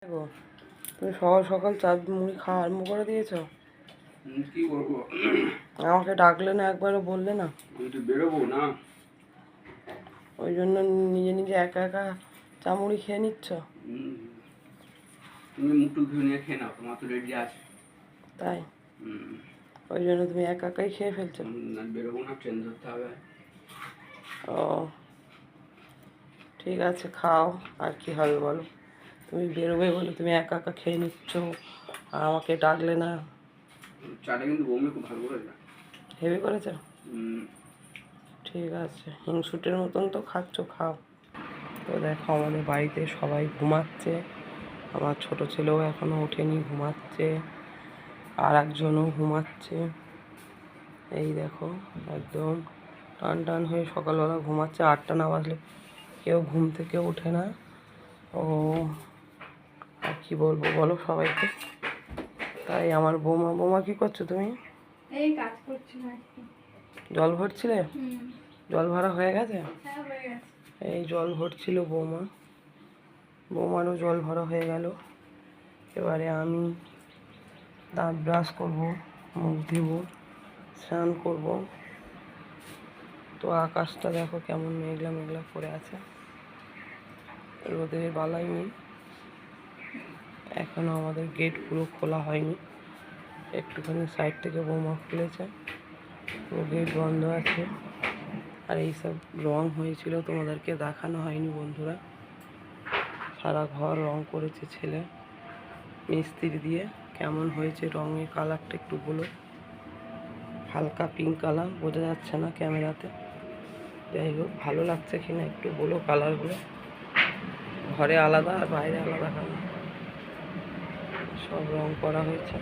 গো, তুমি সকাল সকাল চা মুড়ি খাওয়া আরম্ভ করে দিয়েছো। কি করবো? আমাকে ডাকলে না, একবারও বললে না। আমি তো বেরোবো না। ওই জন্য নিজে নিজে একা একা চা মুড়ি খেয়ে নিচ্ছ। তুমি মুখটু ধুয়ে নিয়ে খেয়ে নাও, তোমার তো রেডি আছে। তাই ওই জন্য তুমি একা একাই খেয়ে ফেলছো। বেরোবো না, ট্রেন ধরতে হবে। ও ঠিক আছে, খাও। আর কি হবে বলো, তুমি বেরোবে বলে তুমি একা একা খেয়ে নিচ্ছ, আর আমাকে ডাকলে না। চাটা কিন্তু বমি খুব ভালো করেছে। হেভি করেছো? ঠিক আছে, হিংসুটের মতন তো খাচ্ছ, খাও। তো দেখো, আমাদের বাড়িতে সবাই ঘুমাচ্ছে। আমার ছোট ছেলেও এখনো ওঠেনি, ঘুমাচ্ছে। আর একজনও ঘুমাচ্ছে। এই দেখো, একদম টান টান হয়ে সকালবেলা ঘুমাচ্ছে। 8টা না বাজলে কেউ ঘুম থেকে ওঠে না। ও আর কি বলবো বলো সবাইকে। তাই আমার বৌমা কি করছো তুমি? এই কাজ করছি না। জল ভরছিলে? জল ভরা হয়ে গেছে? হ্যাঁ, হয়ে গেছে। এই জল ভরছিল বৌমারও জল ভরা হয়ে গেল। এবারে আমি দাঁত ব্রাশ করব, মুখ ধুব, স্নান করব। তো আকাশটা দেখো কেমন মেঘলা মেঘলা করে আছে, রোদের বালাই নেই। এখনো আমাদের গেট পুরো খোলা হয়নি, একটুখানি সাইড থেকে বৌমা খুলেছে, পুরো গেট বন্ধ আছে। আর এইসব রং হয়েছিল, তোমাদেরকে দেখানো হয়নি বন্ধুরা। সারা ঘর রং করেছে ছেলে মিস্ত্রি দিয়ে। কেমন হয়েছে রঙের কালারটা একটু বলো। হালকা পিঙ্ক কালার, বোঝা যাচ্ছে না ক্যামেরাতে। যাই হোক, ভালো লাগছে কিনা একটু বলো কালারগুলো। ঘরে আলাদা আর বাইরে আলাদা কালার, সব রং করা হয়েছে।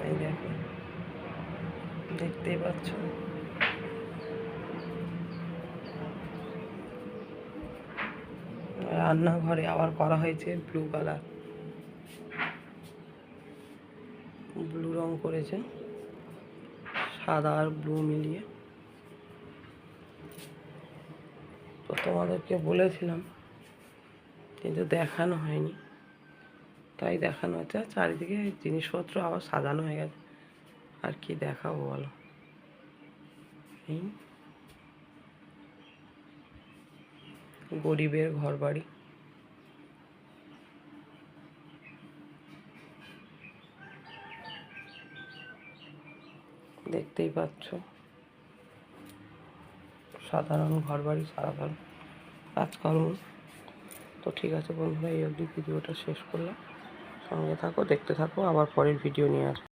এই দেখো, দেখতেই পাচ্ছ। রান্নাঘরে আবার করা হয়েছে ব্লু কালার, ব্লু রং করেছে, সাদা আর ব্লু মিলিয়ে। তো তোমাদেরকে বলেছিলাম, কিন্তু দেখানো হয়নি, তাই দেখানো হচ্ছে। চারিদিকে জিনিসপত্র আবার সাজানো হয়ে গেছে, আর কি দেখাবো বলো। এই গরিবের ঘর বাড়ি। দেখতেই পাচ্ছ, সাধারণ ঘর বাড়ি, সাধারণ কাজকর্ম। তো ঠিক আছে বন্ধুরা, এই অবধি ভিডিওটা শেষ করলাম। সঙ্গে থাকো, দেখতে থাকো, আবার পরের ভিডিও নিয়ে আসবো।